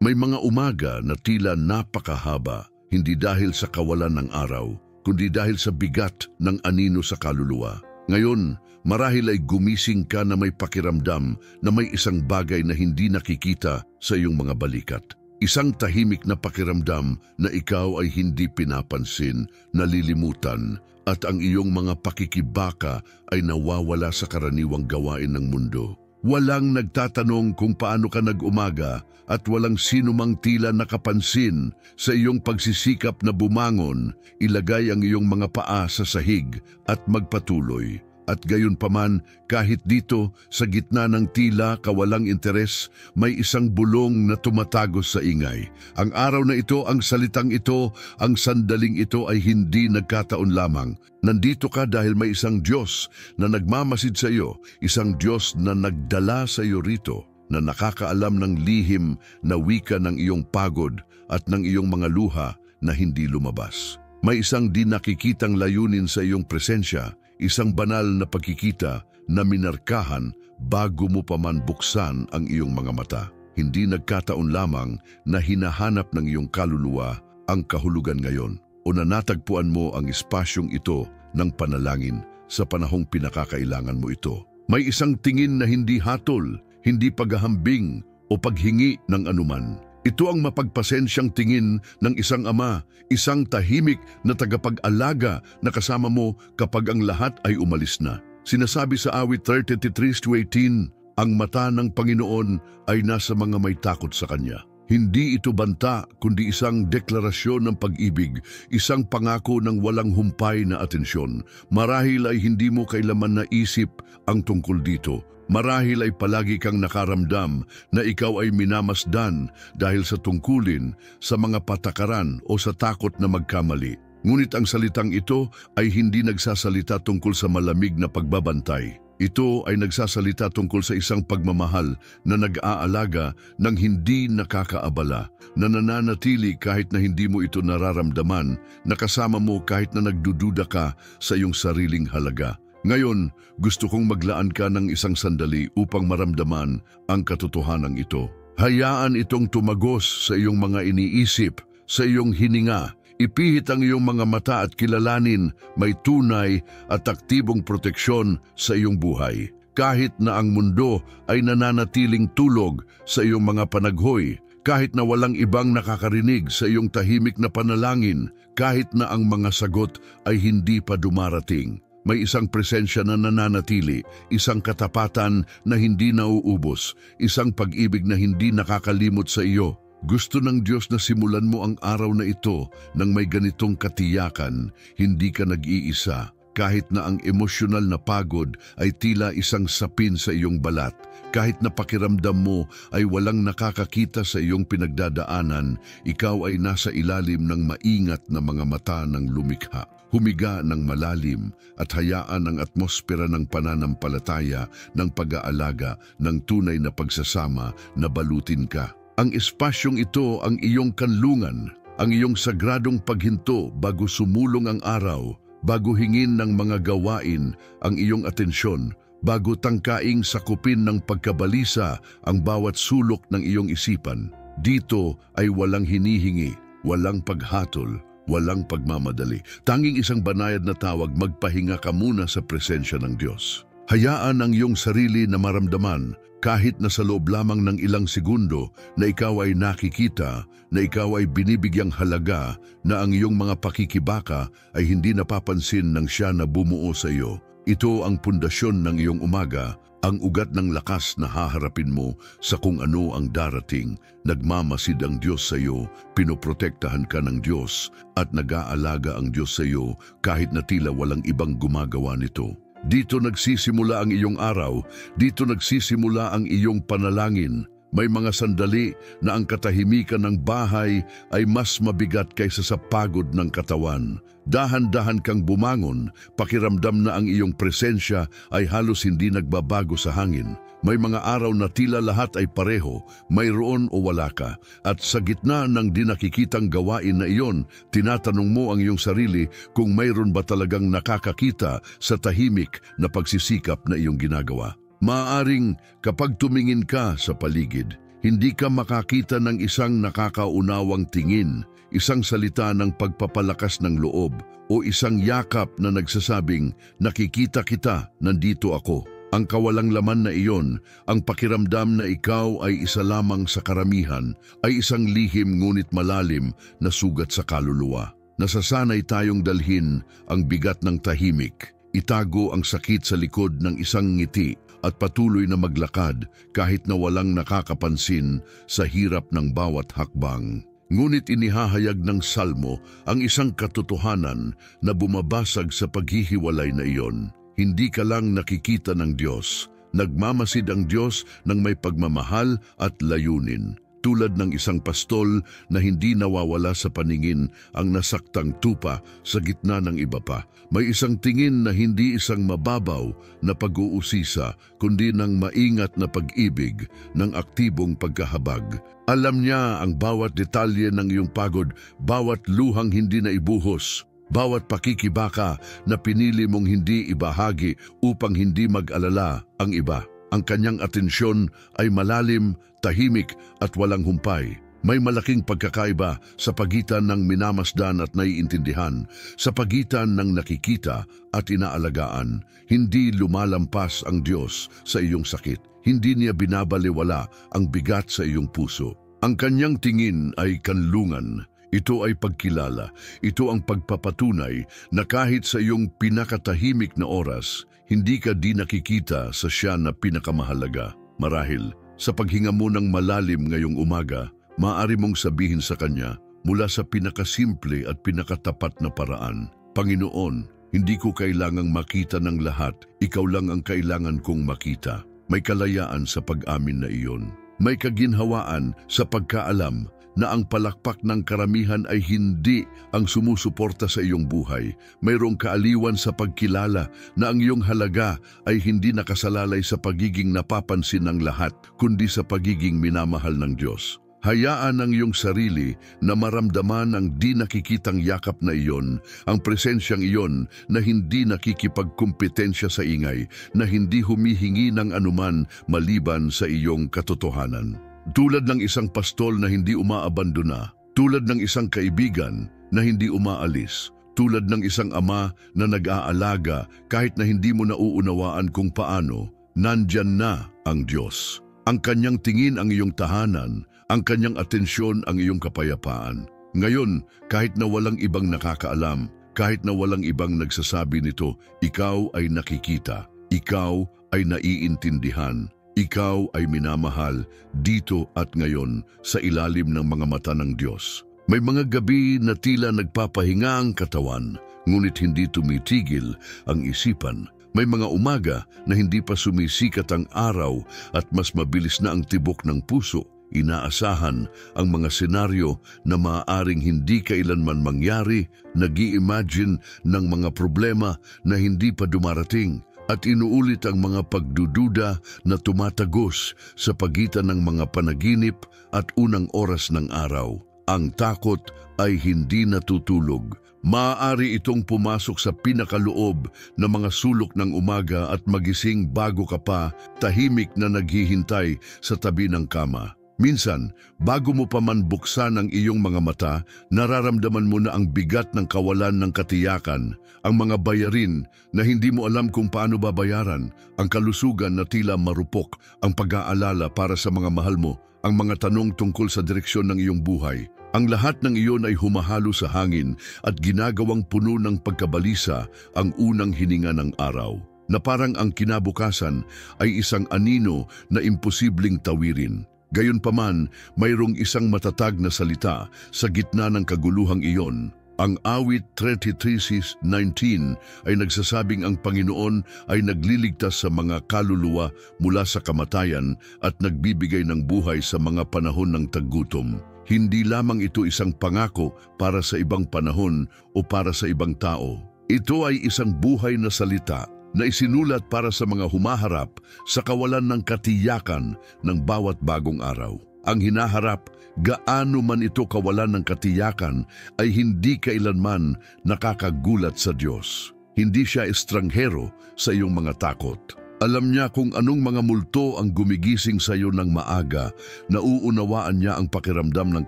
May mga umaga na tila napakahaba, hindi dahil sa kawalan ng araw, kundi dahil sa bigat ng anino sa kaluluwa. Ngayon, marahil ay gumising ka na may pakiramdam na may isang bagay na hindi nakikita sa iyong mga balikat. Isang tahimik na pakiramdam na ikaw ay hindi pinapansin, nalilimutan, at ang iyong mga pakikibaka ay nawawala sa karaniwang gawain ng mundo. Walang nagtatanong kung paano ka nag-umaga at walang sinumang tila nakapansin sa iyong pagsisikap na bumangon, ilagay ang iyong mga paa sa sahig at magpatuloy. At gayon paman, kahit dito, sa gitna ng tila kawalang interes, may isang bulong na tumatagos sa ingay. Ang araw na ito, ang salitang ito, ang sandaling ito ay hindi nagkataon lamang. Nandito ka dahil may isang Diyos na nagmamasid sa iyo, isang Diyos na nagdala sa iyo rito, na nakakaalam ng lihim na wika ng iyong pagod at ng iyong mga luha na hindi lumabas. May isang di nakikitang layunin sa iyong presensya, isang banal na pagkikita na minarkahan bago mo pa man buksan ang iyong mga mata. Hindi nagkataon lamang na hinahanap ng iyong kaluluwa ang kahulugan ngayon o na natagpuan mo ang espasyong ito ng panalangin sa panahong pinakakailangan mo ito. May isang tingin na hindi hatol, hindi paghahambing o paghingi ng anuman. Ito ang mapagpasensyang tingin ng isang ama, isang tahimik na tagapag-alaga na kasama mo kapag ang lahat ay umalis na. Sinasabi sa awit 33:18, ang mata ng Panginoon ay nasa mga may takot sa Kanya. Hindi ito banta kundi isang deklarasyon ng pag-ibig, isang pangako ng walang humpay na atensyon. Marahil ay hindi mo kailaman naisip ang tungkol dito. Marahil ay palagi kang nakaramdam na ikaw ay minamasdan dahil sa tungkulin, sa mga patakaran o sa takot na magkamali. Ngunit ang salitang ito ay hindi nagsasalita tungkol sa malamig na pagbabantay. Ito ay nagsasalita tungkol sa isang pagmamahal na nag-aalaga ng hindi nakakaabala, na nananatili kahit na hindi mo ito nararamdaman, na kasama mo kahit na nagdududa ka sa iyong sariling halaga. Ngayon, gusto kong maglaan ka ng isang sandali upang maramdaman ang katotohanan ito. Hayaan itong tumagos sa iyong mga iniisip, sa iyong hininga. Ipihit ang iyong mga mata at kilalanin may tunay at aktibong proteksyon sa iyong buhay. Kahit na ang mundo ay nananatiling tulog sa iyong mga panaghoy, kahit na walang ibang nakakarinig sa iyong tahimik na panalangin, kahit na ang mga sagot ay hindi pa dumarating. May isang presensya na nananatili, isang katapatan na hindi nauubos, isang pag-ibig na hindi nakakalimot sa iyo. Gusto ng Diyos na simulan mo ang araw na ito nang may ganitong katiyakan, hindi ka nag-iisa. Kahit na ang emosyonal na pagod ay tila isang sapin sa iyong balat, kahit na pakiramdam mo ay walang nakakakita sa iyong pinagdadaanan, ikaw ay nasa ilalim ng maingat na mga mata ng lumikha. Humiga ng malalim at hayaan ang atmosfera ng pananampalataya, ng pag-aalaga, ng tunay na pagsasama na balutin ka. Ang espasyong ito ang iyong kanlungan, ang iyong sagradong paghinto bago sumulong ang araw, bago hingin ng mga gawain ang iyong atensyon, bago tangkaing sakupin ng pagkabalisa ang bawat sulok ng iyong isipan. Dito ay walang hinihingi, walang paghatol, walang pagmamadali. Tanging isang banayad na tawag, magpahinga ka muna sa presensya ng Diyos. Hayaan ang iyong sarili na maramdaman, kahit na sa loob lamang ng ilang segundo, na ikaw ay nakikita, na ikaw ay binibigyang halaga, na ang iyong mga pakikibaka ay hindi napapansin ng Siya na bumuo sa iyo. Ito ang pundasyon ng iyong umaga, ang ugat ng lakas na haharapin mo sa kung ano ang darating. Nagmamasid ang Diyos sa iyo, pinoprotektahan ka ng Diyos, at nag-aalaga ang Diyos sa iyo kahit na tila walang ibang gumagawa nito. Dito nagsisimula ang iyong araw, dito nagsisimula ang iyong panalangin. May mga sandali na ang katahimikan ng bahay ay mas mabigat kaysa sa pagod ng katawan. Dahan-dahan kang bumangon, pakiramdam na ang iyong presensya ay halos hindi nagbabago sa hangin. May mga araw na tila lahat ay pareho, mayroon o wala ka. At sa gitna ng di nakikitang gawain na iyon, tinatanong mo ang iyong sarili kung mayroon ba talagang nakakakita sa tahimik na pagsisikap na iyong ginagawa. Maaaring kapag tumingin ka sa paligid, Hindi ka makakita ng isang nakakaunawang tingin, isang salita ng pagpapalakas ng loob, o isang yakap na nagsasabing, nakikita kita, nandito ako. Ang kawalang laman na iyon, ang pakiramdam na ikaw ay isa lamang sa karamihan, ay isang lihim ngunit malalim na sugat sa kaluluwa. Nasasanay tayong dalhin ang bigat ng tahimik, itago ang sakit sa likod ng isang ngiti at patuloy na maglakad kahit na walang nakakapansin sa hirap ng bawat hakbang. Ngunit inihahayag ng Salmo ang isang katotohanan na bumabasag sa paghihiwalay na iyon. Hindi ka lang nakikita ng Diyos, nagmamasid ang Diyos ng may pagmamahal at layunin. Tulad ng isang pastol na hindi nawawala sa paningin ang nasaktang tupa sa gitna ng iba pa. May isang tingin na hindi isang mababaw na pag-uusisa, kundi ng maingat na pag-ibig ng aktibong pagkahabag. Alam niya ang bawat detalye ng iyong pagod, bawat luhang hindi na ibuhos, bawat pakikibaka na pinili mong hindi ibahagi upang hindi mag-alala ang iba. Ang kanyang atensyon ay malalim, tahimik at walang humpay. May malaking pagkakaiba sa pagitan ng minamasdan at naiintindihan, sa pagitan ng nakikita at inaalagaan. Hindi lumalampas ang Diyos sa iyong sakit. Hindi niya binabaliwala ang bigat sa iyong puso. Ang kanyang tingin ay kanlungan. Ito ay pagkilala. Ito ang pagpapatunay na kahit sa iyong pinakatahimik na oras, hindi ka di nakikita sa siya na pinakamahalaga. Marahil, sa paghinga mo ng malalim ngayong umaga, maaari mong sabihin sa Kanya mula sa pinakasimple at pinakatapat na paraan, Panginoon, hindi ko kailangang makita ng lahat, ikaw lang ang kailangan kong makita. May kalayaan sa pag-amin na iyon. May kaginhawaan sa pagkaalam na ang palakpak ng karamihan ay hindi ang sumusuporta sa iyong buhay. Mayroong kaaliwan sa pagkilala na ang iyong halaga ay hindi nakasalalay sa pagiging napapansin ng lahat, kundi sa pagiging minamahal ng Diyos. Hayaan ang iyong sarili na maramdaman ang di nakikitang yakap na iyon, ang presensyang iyon na hindi nakikipagkumpetensya sa ingay, na hindi humihingi ng anuman maliban sa iyong katotohanan. Tulad ng isang pastol na hindi umaabandona, tulad ng isang kaibigan na hindi umaalis, tulad ng isang ama na nag-aalaga kahit na hindi mo nauunawaan kung paano, nandyan na ang Diyos. Ang kanyang tingin ang iyong tahanan, ang kanyang atensyon ang iyong kapayapaan. Ngayon, kahit na walang ibang nakakaalam, kahit na walang ibang nagsasabi nito, ikaw ay nakikita, ikaw ay naiintindihan. Ikaw ay minamahal dito at ngayon sa ilalim ng mga mata ng Diyos. May mga gabi na tila nagpapahinga ang katawan, ngunit hindi tumitigil ang isipan. May mga umaga na hindi pa sumisikat ang araw at mas mabilis na ang tibok ng puso. Inaasahan ang mga senaryo na maaaring hindi kailanman mangyari, nag-i-imagine ng mga problema na hindi pa dumarating, at inuulit ang mga pagdududa na tumatagos sa pagitan ng mga panaginip at unang oras ng araw. Ang takot ay hindi natutulog. Maaari itong pumasok sa pinakaloob ng mga sulok ng umaga at magising bago ka pa, tahimik na naghihintay sa tabi ng kama. Minsan, bago mo pa man buksan ang iyong mga mata, nararamdaman mo na ang bigat ng kawalan ng katiyakan, ang mga bayarin na hindi mo alam kung paano babayaran, ang kalusugan na tila marupok, ang pag-aalala para sa mga mahal mo, ang mga tanong tungkol sa direksyon ng iyong buhay. Ang lahat ng iyon ay humahalo sa hangin at ginagawang puno ng pagkabalisa ang unang hininga ng araw, na parang ang kinabukasan ay isang anino na imposibleng tawirin. Gayunpaman, mayroong isang matatag na salita sa gitna ng kaguluhang iyon. Ang awit 33:19 ay nagsasabing ang Panginoon ay nagliligtas sa mga kaluluwa mula sa kamatayan at nagbibigay ng buhay sa mga panahon ng taggutom. Hindi lamang ito isang pangako para sa ibang panahon o para sa ibang tao. Ito ay isang buhay na salita na isinulat para sa mga humaharap sa kawalan ng katiyakan ng bawat bagong araw. Ang hinaharap, gaano man ito kawalan ng katiyakan, ay hindi kailanman nakakagulat sa Diyos. Hindi siya estranghero sa iyong mga takot. Alam niya kung anong mga multo ang gumigising sa iyo ng maaga, nauunawaan niya ang pakiramdam ng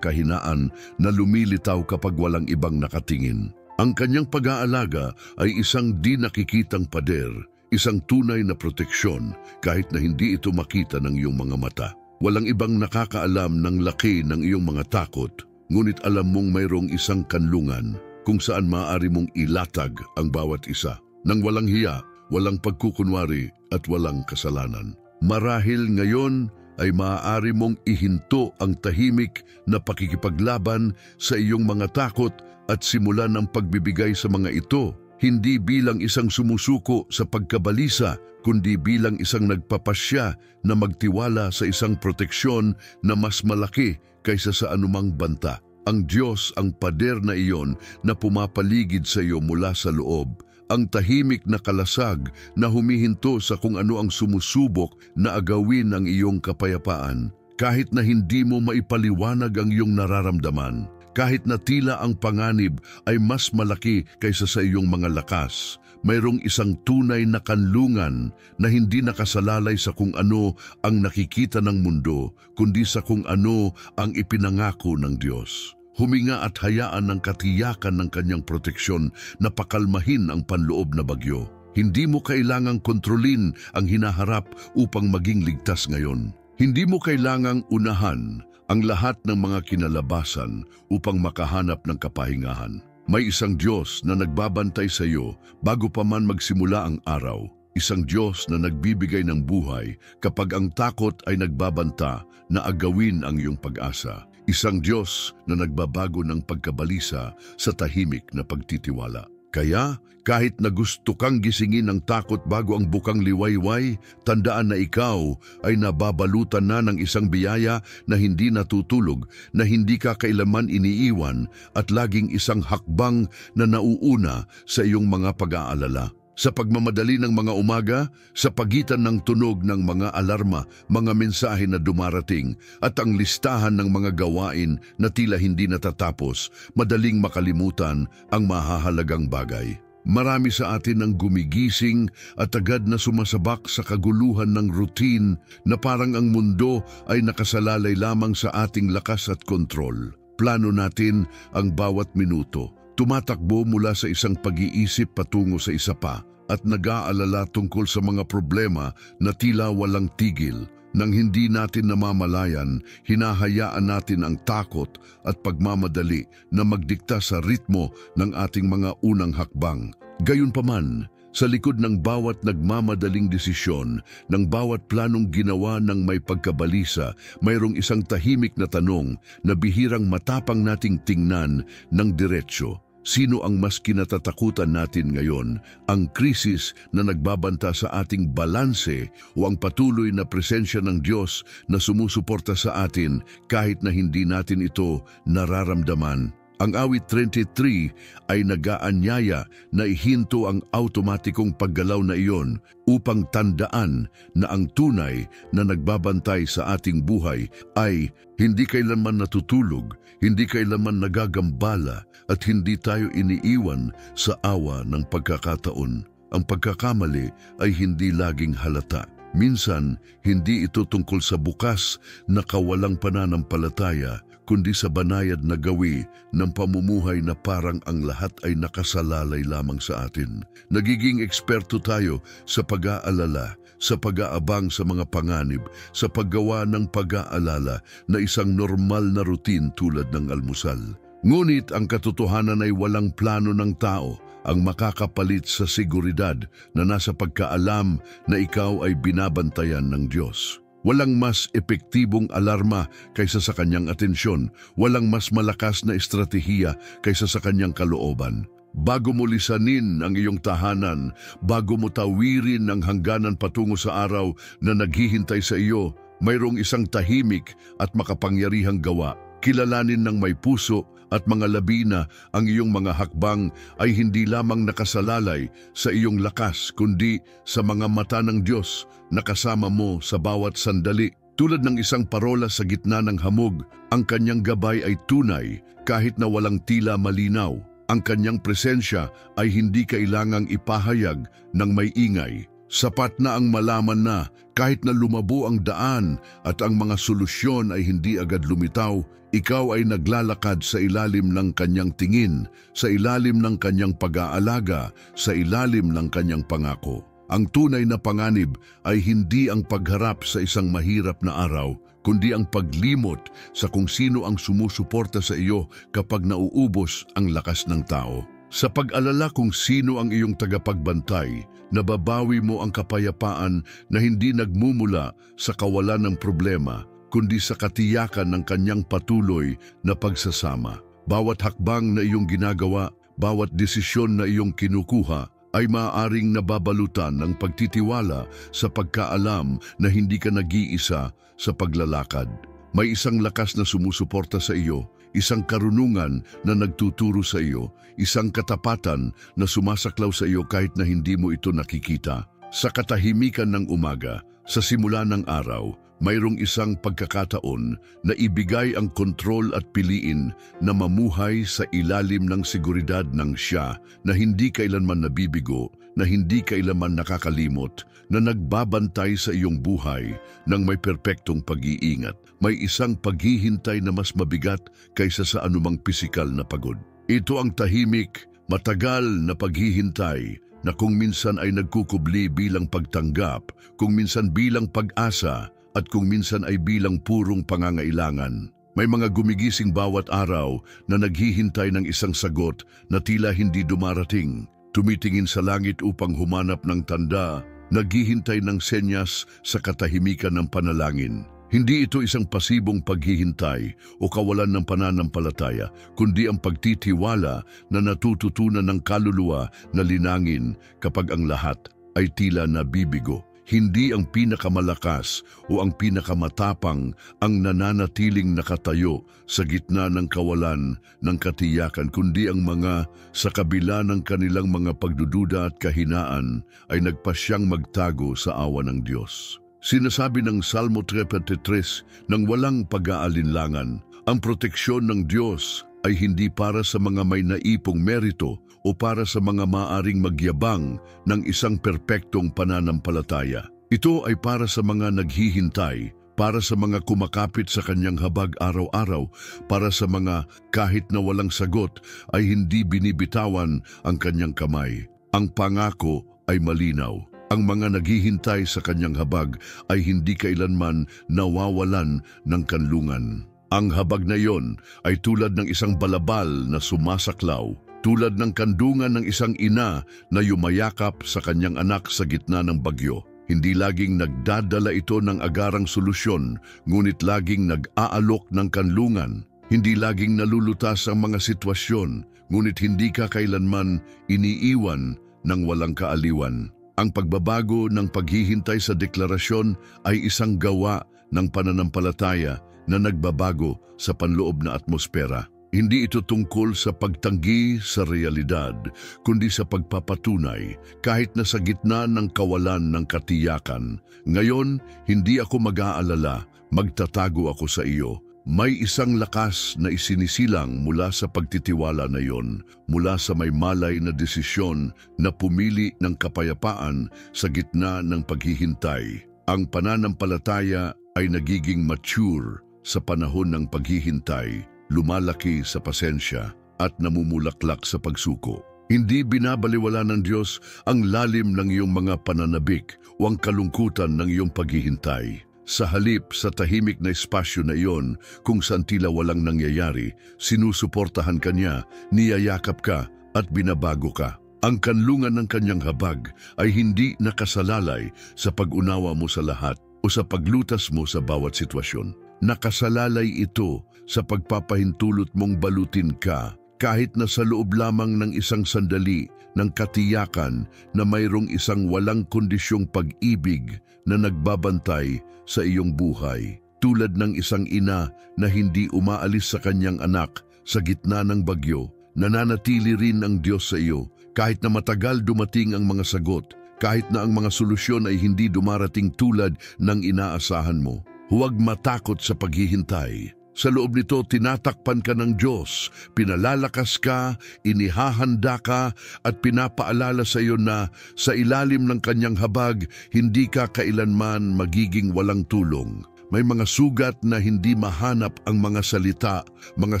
kahinaan na lumilitaw kapag walang ibang nakatingin. Ang kanyang pag-aalaga ay isang di nakikitang pader, isang tunay na proteksyon kahit na hindi ito makita ng iyong mga mata. Walang ibang nakakaalam ng laki ng iyong mga takot, ngunit alam mong mayroong isang kanlungan kung saan maaari mong ilatag ang bawat isa. Nang walang hiya, walang pagkukunwari at walang kasalanan. Marahil ngayon ay maaari mong ihinto ang tahimik na pakikipaglaban sa iyong mga takot at simulan ang pagbibigay sa mga ito, hindi bilang isang sumusuko sa pagkabalisa, kundi bilang isang nagpapasya na magtiwala sa isang proteksyon na mas malaki kaysa sa anumang banta. Ang Diyos ang pader na iyon na pumapaligid sa iyo mula sa loob, ang tahimik na kalasag na humihinto sa kung ano ang sumusubok na agawin ang iyong kapayapaan. Kahit na hindi mo maipaliwanag ang iyong nararamdaman, kahit na tila ang panganib ay mas malaki kaysa sa iyong mga lakas, mayroong isang tunay na kanlungan na hindi nakasalalay sa kung ano ang nakikita ng mundo, kundi sa kung ano ang ipinangako ng Diyos. Huminga at hayaan ng katiyakan ng kanyang proteksyon na pakalmahin ang panloob na bagyo. Hindi mo kailangang kontrolin ang hinaharap upang maging ligtas ngayon. Hindi mo kailangang unahan ang lahat ng mga kinalabasan upang makahanap ng kapahingahan. May isang Diyos na nagbabantay sa iyo bago pa man magsimula ang araw. Isang Diyos na nagbibigay ng buhay kapag ang takot ay nagbabanta na agawin ang iyong pag-asa. Isang Diyos na nagbabago ng pagkabalisa sa tahimik na pagtitiwala. Kaya, kahit na gusto kang gisingin ng takot bago ang bukang liwayway, tandaan na ikaw ay nababalutan na ng isang biyaya na hindi natutulog, na hindi ka kailanman iniiwan at laging isang hakbang na nauuna sa iyong mga pag-aalala. Sa pagmamadali ng mga umaga, sa pagitan ng tunog ng mga alarma, mga mensahe na dumarating, at ang listahan ng mga gawain na tila hindi natatapos, madaling makalimutan ang mahahalagang bagay. Marami sa atin ang gumigising at agad na sumasabak sa kaguluhan ng routine na parang ang mundo ay nakasalalay lamang sa ating lakas at kontrol. Plano natin ang bawat minuto. Tumatakbo mula sa isang pag-iisip patungo sa isa pa at nag-aalala tungkol sa mga problema na tila walang tigil. Nang hindi natin namamalayan, hinahayaan natin ang takot at pagmamadali na magdikta sa ritmo ng ating mga unang hakbang. Gayunpaman, sa likod ng bawat nagmamadaling desisyon, ng bawat planong ginawa ng may pagkabalisa, mayroong isang tahimik na tanong na bihirang matapang nating tingnan ng diretsyo. Sino ang mas kinatatakutan natin ngayon? Ang krisis na nagbabanta sa ating balanse o ang patuloy na presensya ng Diyos na sumusuporta sa atin kahit na hindi natin ito nararamdaman? Ang awit 33 ay nag-aanyaya na ihinto ang automatikong paggalaw na iyon upang tandaan na ang tunay na nagbabantay sa ating buhay ay hindi kailanman natutulog, hindi kailanman nagagambala at hindi tayo iniiwan sa awa ng pagkakataon. Ang pagkakamali ay hindi laging halata. Minsan, hindi ito tungkol sa bukas na kawalang pananampalataya, kundi sa banayad na gawi ng pamumuhay na parang ang lahat ay nakasalalay lamang sa atin. Nagiging eksperto tayo sa pag-aalala, sa pag-aabang sa mga panganib, sa paggawa ng pag-aalala na isang normal na routine tulad ng almusal. Ngunit ang katotohanan ay walang plano ng tao ang makakapalit sa seguridad na nasa pagkaalam na ikaw ay binabantayan ng Diyos. Walang mas epektibong alarma kaysa sa kanyang atensyon, walang mas malakas na estratehiya kaysa sa kanyang kalooban. Bago mo lisanin ang iyong tahanan, bago mo tawirin ang hangganan patungo sa araw na naghihintay sa iyo, mayroong isang tahimik at makapangyarihang gawa. Kilalanin ng may puso at mga labi na ang iyong mga hakbang ay hindi lamang nakasalalay sa iyong lakas, kundi sa mga mata ng Diyos na kasama mo sa bawat sandali. Tulad ng isang parola sa gitna ng hamog, ang kanyang gabay ay tunay kahit na walang tila malinaw. Ang kanyang presensya ay hindi kailangang ipahayag ng may ingay. Sapat na ang malaman na kahit na lumabo ang daan at ang mga solusyon ay hindi agad lumitaw, ikaw ay naglalakad sa ilalim ng kanyang tingin, sa ilalim ng kanyang pag-aalaga, sa ilalim ng kanyang pangako. Ang tunay na panganib ay hindi ang pagharap sa isang mahirap na araw, kundi ang paglimot sa kung sino ang sumusuporta sa iyo kapag nauubos ang lakas ng tao. Sa pag-alala kung sino ang iyong tagapagbantay, nababawi mo ang kapayapaan na hindi nagmumula sa kawalan ng problema, kundi sa katiyakan ng kanyang patuloy na pagsasama. Bawat hakbang na iyong ginagawa, bawat desisyon na iyong kinukuha, ay maaaring nababalutan ng pagtitiwala sa pagkaalam na hindi ka nag-iisa sa paglalakad. May isang lakas na sumusuporta sa iyo, isang karunungan na nagtuturo sa iyo, isang katapatan na sumasaklaw sa iyo kahit na hindi mo ito nakikita. Sa katahimikan ng umaga, sa simula ng araw, mayroong isang pagkakataon na ibigay ang kontrol at piliin na mamuhay sa ilalim ng seguridad ng Siya na hindi kailanman nabibigo, na hindi kailanman nakakalimot, na nagbabantay sa iyong buhay ng may perpektong pag-iingat. May isang paghihintay na mas mabigat kaysa sa anumang pisikal na pagod. Ito ang tahimik, matagal na paghihintay na kung minsan ay nagkukubli bilang pagtanggap, kung minsan bilang pag-asa, at kung minsan ay bilang purong pangangailangan. May mga gumigising bawat araw na naghihintay ng isang sagot na tila hindi dumarating, tumitingin sa langit upang humanap ng tanda, naghihintay ng senyas sa katahimikan ng panalangin. Hindi ito isang pasibong paghihintay o kawalan ng pananampalataya, kundi ang pagtitiwala na natututunan ng kaluluwa na linangin kapag ang lahat ay tila nabibigo. Hindi ang pinakamalakas o ang pinakamatapang ang nananatiling nakatayo sa gitna ng kawalan ng katiyakan, kundi ang mga sa kabila ng kanilang mga pagdududa at kahinaan ay nagpasyang magtago sa awa ng Diyos. Sinasabi ng Salmo 33 ng walang pag-aalinlangan, ang proteksyon ng Diyos ay hindi para sa mga may naipong merito o para sa mga maaring magyabang ng isang perpektong pananampalataya. Ito ay para sa mga naghihintay, para sa mga kumakapit sa kanyang habag araw-araw, para sa mga kahit na walang sagot ay hindi binibitawan ang kanyang kamay. Ang pangako ay malinaw. Ang mga naghihintay sa kanyang habag ay hindi kailanman nawawalan ng kanlungan. Ang habag na iyon ay tulad ng isang balabal na sumasaklaw, tulad ng kandungan ng isang ina na yumayakap sa kanyang anak sa gitna ng bagyo. Hindi laging nagdadala ito ng agarang solusyon, ngunit laging nag-aalok ng kanlungan. Hindi laging nalulutas ang mga sitwasyon, ngunit hindi ka kailanman iniiwan ng walang kaaliwan. Ang pagbabago ng paghihintay sa deklarasyon ay isang gawa ng pananampalataya na nagbabago sa panloob na atmosfera. Hindi ito tungkol sa pagtanggi sa realidad, kundi sa pagpapatunay kahit na sa gitna ng kawalan ng katiyakan. Ngayon, hindi ako mag-aalala, magtatago ako sa iyo. May isang lakas na isinisilang mula sa pagtitiwala na iyon, mula sa may malay na desisyon na pumili ng kapayapaan sa gitna ng paghihintay. Ang pananampalataya ay nagiging mature sa panahon ng paghihintay, lumalaki sa pasensya at namumulaklak sa pagsuko. Hindi binabaliwala ng Diyos ang lalim ng iyong mga pananabik o ang kalungkutan ng iyong paghihintay. Sa halip sa tahimik na espasyo na iyon kung saan tila walang nangyayari, sinusuportahan ka niya, niyayakap ka at binabago ka. Ang kanlungan ng kanyang habag ay hindi nakasalalay sa pag-unawa mo sa lahat o sa paglutas mo sa bawat sitwasyon. Nakasalalay ito sa pagpapahintulot mong balutin ka kahit na sa loob lamang ng isang sandali ng katiyakan na mayroong isang walang kondisyong pag-ibig na nagbabantay sa iyong buhay. Tulad ng isang ina na hindi umaalis sa kanyang anak sa gitna ng bagyo, nananatili rin ang Diyos sa iyo kahit na matagal dumating ang mga sagot, kahit na ang mga solusyon ay hindi dumarating tulad ng inaasahan mo. Huwag matakot sa paghihintay. Sa loob nito, tinatakpan ka ng Diyos, pinalalakas ka, inihahanda ka, at pinapaalala sa iyo na sa ilalim ng kanyang habag, hindi ka kailanman magiging walang tulong. May mga sugat na hindi mahanap ang mga salita, mga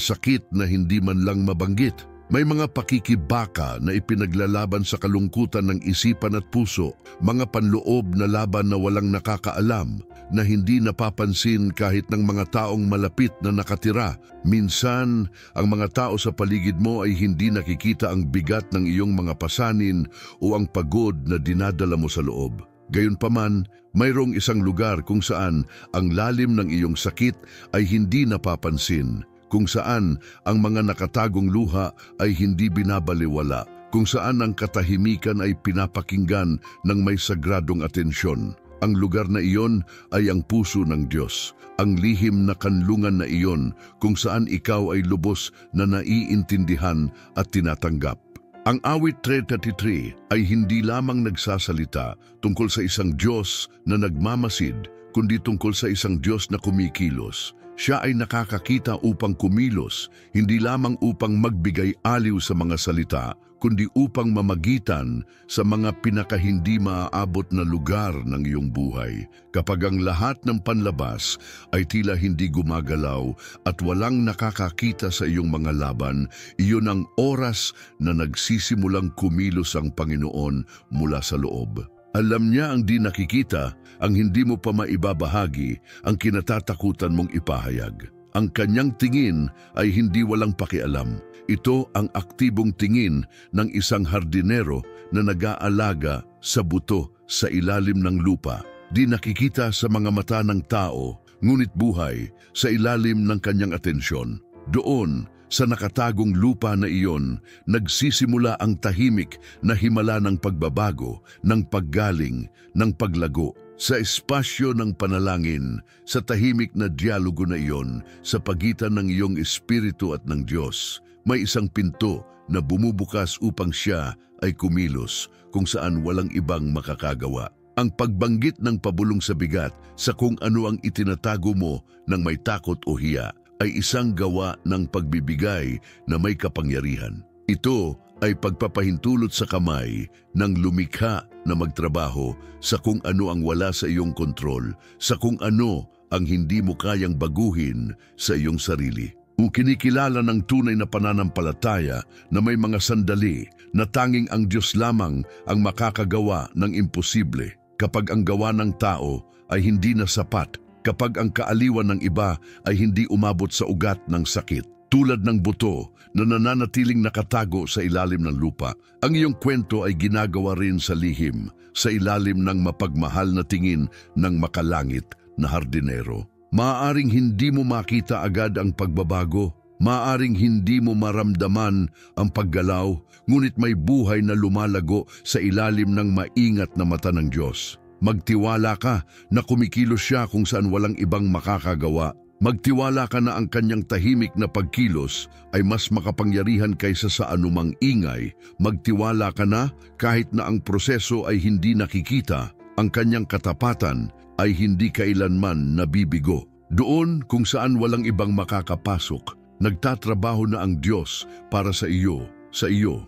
sakit na hindi man lang mabanggit. May mga pakikibaka na ipinaglalaban sa kalungkutan ng isipan at puso, mga panloob na laban na walang nakakaalam, na hindi napapansin kahit ng mga taong malapit na nakatira. Minsan, ang mga tao sa paligid mo ay hindi nakikita ang bigat ng iyong mga pasanin o ang pagod na dinadala mo sa loob. Gayunpaman, mayroong isang lugar kung saan ang lalim ng iyong sakit ay hindi napapansin, kung saan ang mga nakatagong luha ay hindi binabaliwala, kung saan ang katahimikan ay pinapakinggan ng may sagradong atensyon. Ang lugar na iyon ay ang puso ng Diyos, ang lihim na kanlungan na iyon kung saan ikaw ay lubos na naiintindihan at tinatanggap. Ang awit 333 ay hindi lamang nagsasalita tungkol sa isang Diyos na nagmamasid, kundi tungkol sa isang Diyos na kumikilos. Siya ay nakakakita upang kumilos, hindi lamang upang magbigay aliw sa mga salita, kundi upang mamagitan sa mga pinakahindi maaabot na lugar ng iyong buhay. Kapag ang lahat ng panlabas ay tila hindi gumagalaw at walang nakakakita sa iyong mga laban, iyon ang oras na nagsisimulang kumilos ang Panginoon mula sa loob. Alam niya ang di nakikita, ang hindi mo pa maibabahagi, ang kinatatakutan mong ipahayag. Ang kanyang tingin ay hindi walang pakialam. Ito ang aktibong tingin ng isang hardinero na nag-aalaga sa buto sa ilalim ng lupa. Di nakikita sa mga mata ng tao, ngunit buhay sa ilalim ng kanyang atensyon. Doon, sa nakatagong lupa na iyon, nagsisimula ang tahimik na himala ng pagbabago, ng paggaling, ng paglago. Sa espasyo ng panalangin, sa tahimik na dialogo na iyon, sa pagitan ng iyong espiritu at ng Diyos, may isang pinto na bumubukas upang siya ay kumilos kung saan walang ibang makakagawa. Ang pagbanggit ng pabulong sa bigat sa kung ano ang itinatago mo ng may takot o hiya, ay isang gawa ng pagbibigay na may kapangyarihan. Ito ay pagpapahintulot sa kamay ng lumikha na magtrabaho sa kung ano ang wala sa iyong kontrol, sa kung ano ang hindi mo kayang baguhin sa iyong sarili. Kung kinikilala ng tunay na pananampalataya na may mga sandali na tanging ang Diyos lamang ang makakagawa ng imposible, kapag ang gawa ng tao ay hindi na sapat, kapag ang kaaliwan ng iba ay hindi umabot sa ugat ng sakit, tulad ng buto na nananatiling nakatago sa ilalim ng lupa, ang iyong kwento ay ginagawa rin sa lihim, sa ilalim ng mapagmahal na tingin ng makalangit na hardinero. Maaaring hindi mo makita agad ang pagbabago, maaaring hindi mo maramdaman ang paggalaw, ngunit may buhay na lumalago sa ilalim ng maingat na mata ng Diyos. Magtiwala ka na kumikilos siya kung saan walang ibang makakagawa. Magtiwala ka na ang kanyang tahimik na pagkilos ay mas makapangyarihan kaysa sa anumang ingay. Magtiwala ka na kahit na ang proseso ay hindi nakikita, ang kanyang katapatan ay hindi kailanman nabibigo. Doon kung saan walang ibang makakapasok, nagtatrabaho na ang Diyos para sa iyo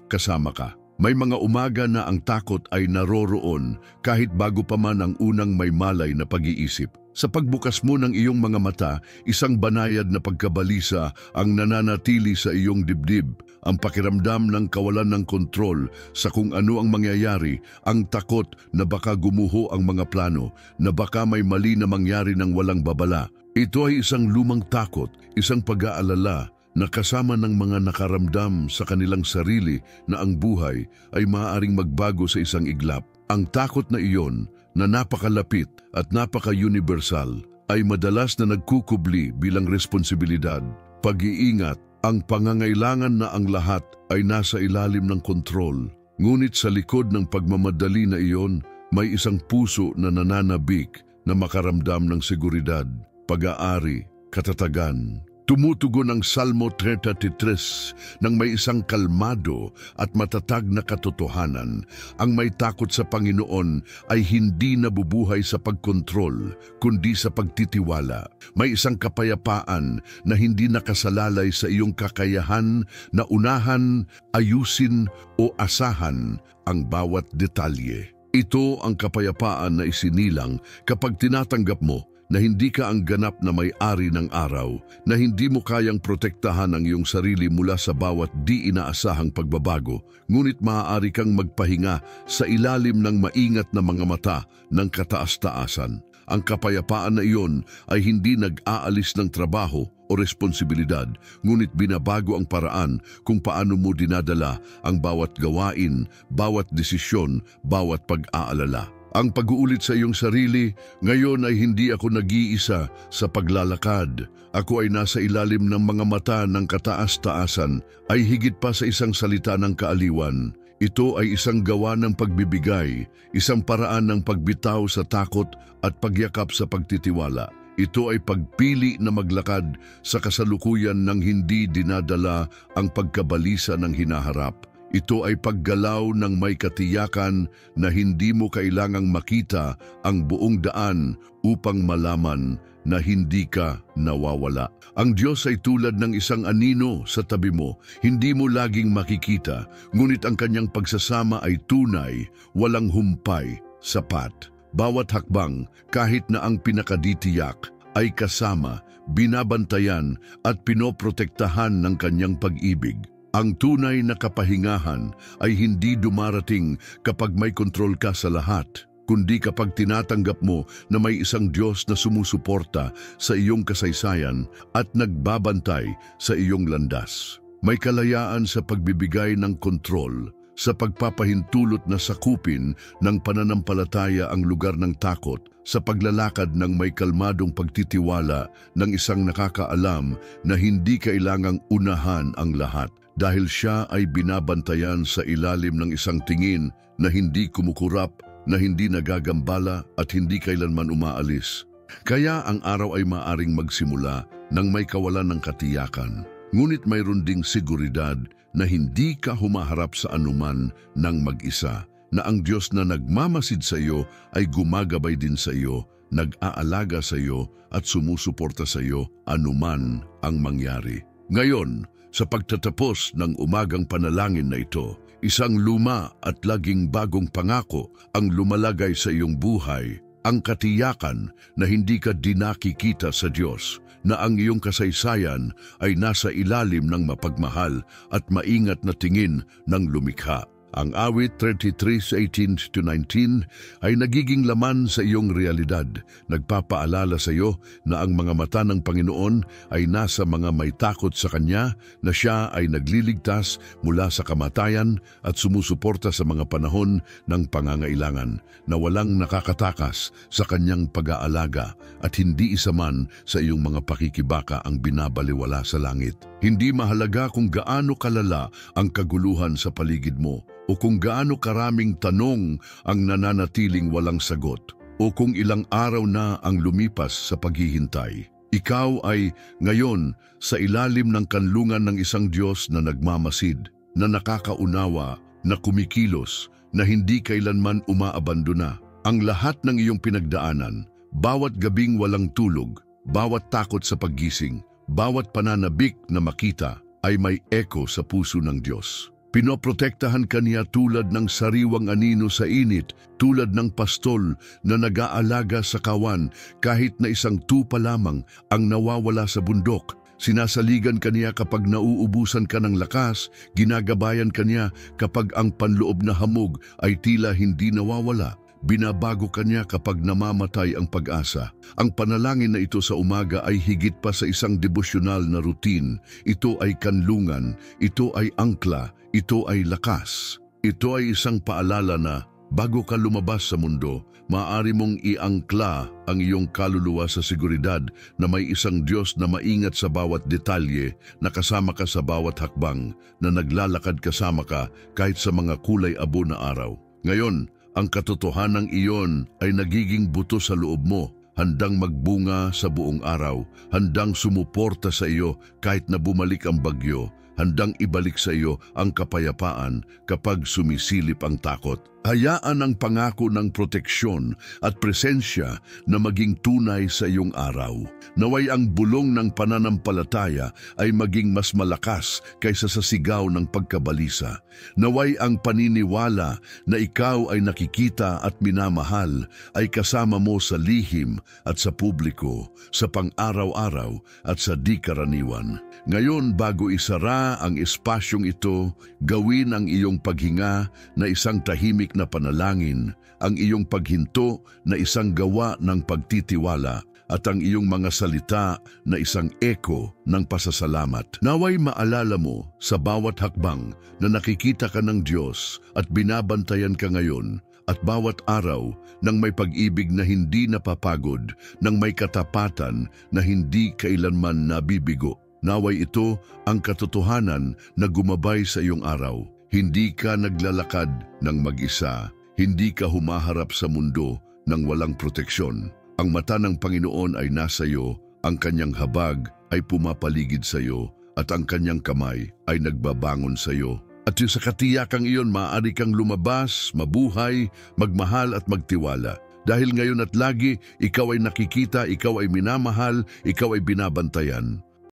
kasama ka. May mga umaga na ang takot ay naroroon kahit bago pa man ang unang may malay na pag-iisip. Sa pagbukas mo ng iyong mga mata, isang banayad na pagkabalisa ang nananatili sa iyong dibdib, ang pakiramdam ng kawalan ng kontrol sa kung ano ang mangyayari, ang takot na baka gumuho ang mga plano, na baka may mali na mangyari ng walang babala. Ito ay isang lumang takot, isang pag-aalala na kasama ng mga nakaramdam sa kanilang sarili na ang buhay ay maaaring magbago sa isang iglap. Ang takot na iyon na napakalapit at napaka-universal ay madalas na nagkukubli bilang responsibilidad, pag-iingat, ang pangangailangan na ang lahat ay nasa ilalim ng kontrol. Ngunit sa likod ng pagmamadali na iyon, may isang puso na nananabik na makaramdam ng seguridad, pag-aari, katatagan, Tumutugon ang Salmo 33 nang may isang kalmado at matatag na katotohanan. Ang may takot sa Panginoon ay hindi nabubuhay sa pagkontrol, kundi sa pagtitiwala. May isang kapayapaan na hindi nakasalalay sa iyong kakayahan na unahan, ayusin o asahan ang bawat detalye. Ito ang kapayapaan na isinilang kapag tinatanggap mo na hindi ka ang ganap na may-ari ng araw, na hindi mo kayang protektahan ang iyong sarili mula sa bawat di inaasahang pagbabago, ngunit maaari kang magpahinga sa ilalim ng maingat na mga mata ng kataas-taasan. Ang kapayapaan na iyon ay hindi nag-aalis ng trabaho o responsibilidad, ngunit binabago ang paraan kung paano mo dinadala ang bawat gawain, bawat desisyon, bawat pag-aalala. Ang pag-uulit sa iyong sarili, ngayon ay hindi ako nag-iisa sa paglalakad. Ako ay nasa ilalim ng mga mata ng kataas-taasan, ay higit pa sa isang salita ng kaaliwan. Ito ay isang gawa ng pagbibigay, isang paraan ng pagbitaw sa takot at pagyakap sa pagtitiwala. Ito ay pagpili na maglakad sa kasalukuyan ng hindi dinadala ang pagkabalisa ng hinaharap. Ito ay paggalaw ng may katiyakan na hindi mo kailangang makita ang buong daan upang malaman na hindi ka nawawala. Ang Diyos ay tulad ng isang anino sa tabi mo. Hindi mo laging makikita, ngunit ang kanyang pagsasama ay tunay, walang humpay, sapat. Bawat hakbang, kahit na ang pinakaditiyak, ay kasama, binabantayan at pinoprotektahan ng kanyang pag-ibig. Ang tunay na kapahingahan ay hindi dumarating kapag may kontrol ka sa lahat, kundi kapag tinatanggap mo na may isang Diyos na sumusuporta sa iyong kasaysayan at nagbabantay sa iyong landas. May kalayaan sa pagbibigay ng kontrol, sa pagpapahintulot na sakupin ng pananampalataya ang lugar ng takot, sa paglalakad ng may kalmadong pagtitiwala ng isang nakakaalam na hindi kailangang unahan ang lahat. Dahil siya ay binabantayan sa ilalim ng isang tingin na hindi kumukurap, na hindi nagagambala at hindi kailanman umaalis. Kaya ang araw ay maaring magsimula nang may kawalan ng katiyakan. Ngunit mayroon ding seguridad na hindi ka humaharap sa anuman ng mag-isa, na ang Diyos na nagmamasid sa iyo ay gumagabay din sa iyo, nag-aalaga sa iyo at sumusuporta sa iyo anuman ang mangyari. Ngayon, sa pagtatapos ng umagang panalangin na ito, isang luma at laging bagong pangako ang lumalagay sa iyong buhay, ang katiyakan na hindi ka dinakikita sa Diyos, na ang iyong kasaysayan ay nasa ilalim ng mapagmahal at maingat na tingin ng lumikha. Ang awit 33:18-19 ay nagiging laman sa iyong realidad, nagpapaalala sa iyo na ang mga mata ng Panginoon ay nasa mga may takot sa Kanya, na Siya ay nagliligtas mula sa kamatayan at sumusuporta sa mga panahon ng pangangailangan, na walang nakakatakas sa Kanyang pag-aalaga at hindi isa man sa iyong mga pakikibaka ang binabaliwala sa langit. Hindi mahalaga kung gaano kalala ang kaguluhan sa paligid mo, o kung gaano karaming tanong ang nananatiling walang sagot, o kung ilang araw na ang lumipas sa paghihintay. Ikaw ay ngayon sa ilalim ng kanlungan ng isang Diyos na nagmamasid, na nakakaunawa, na kumikilos, na hindi kailanman umaabandona. Ang lahat ng iyong pinagdaanan, bawat gabing walang tulog, bawat takot sa paggising, bawat pananabik na makita, ay may eko sa puso ng Diyos. Pinoprotektahan ka niya tulad ng sariwang anino sa init, tulad ng pastol na nag-aalaga sa kawan kahit na isang tupa lamang ang nawawala sa bundok. Sinasaligan ka niya kapag nauubusan ka ng lakas, ginagabayan ka niya kapag ang panloob na hamog ay tila hindi nawawala. Binabago ka niya kapag namamatay ang pag-asa. Ang panalangin na ito sa umaga ay higit pa sa isang devosyonal na routine. Ito ay kanlungan, ito ay angkla, ito ay lakas. Ito ay isang paalala na bago ka lumabas sa mundo, maaari mong iangkla ang iyong kaluluwa sa seguridad na may isang Diyos na maingat sa bawat detalye, na kasama ka sa bawat hakbang, na naglalakad kasama ka kahit sa mga kulay abo na araw. Ngayon, ang katotohanan iyon ay nagiging buto sa loob mo, handang magbunga sa buong araw, handang sumuporta sa iyo kahit na bumalik ang bagyo, handang ibalik sa iyo ang kapayapaan kapag sumisilip ang takot. Hayaan ang pangako ng proteksyon at presensya na maging tunay sa iyong araw. Naway ang bulong ng pananampalataya ay maging mas malakas kaysa sa sigaw ng pagkabalisa. Naway ang paniniwala na ikaw ay nakikita at minamahal ay kasama mo sa lihim at sa publiko, sa pang-araw-araw at sa di-karaniwan. Ngayon, bago isara ang espasyong ito, gawin ang iyong paghinga na isang tahimik na panalangin, ang iyong paghinto na isang gawa ng pagtitiwala, at ang iyong mga salita na isang eko ng pasasalamat. Naway maalala mo sa bawat hakbang na nakikita ka ng Diyos at binabantayan ka ngayon, at bawat araw nang may pag-ibig na hindi napapagod, nang may katapatan na hindi kailanman nabibigo. Naway ito ang katotohanan na gumabay sa iyong araw. Hindi ka naglalakad ng mag-isa. Hindi ka humaharap sa mundo ng walang proteksyon. Ang mata ng Panginoon ay nasa iyo, ang kanyang habag ay pumapaligid sa iyo, at ang kanyang kamay ay nagbabangon sa iyo. At sa katiyakang iyon, maaari kang lumabas, mabuhay, magmahal at magtiwala. Dahil ngayon at lagi, ikaw ay nakikita, ikaw ay minamahal, ikaw ay binabantayan.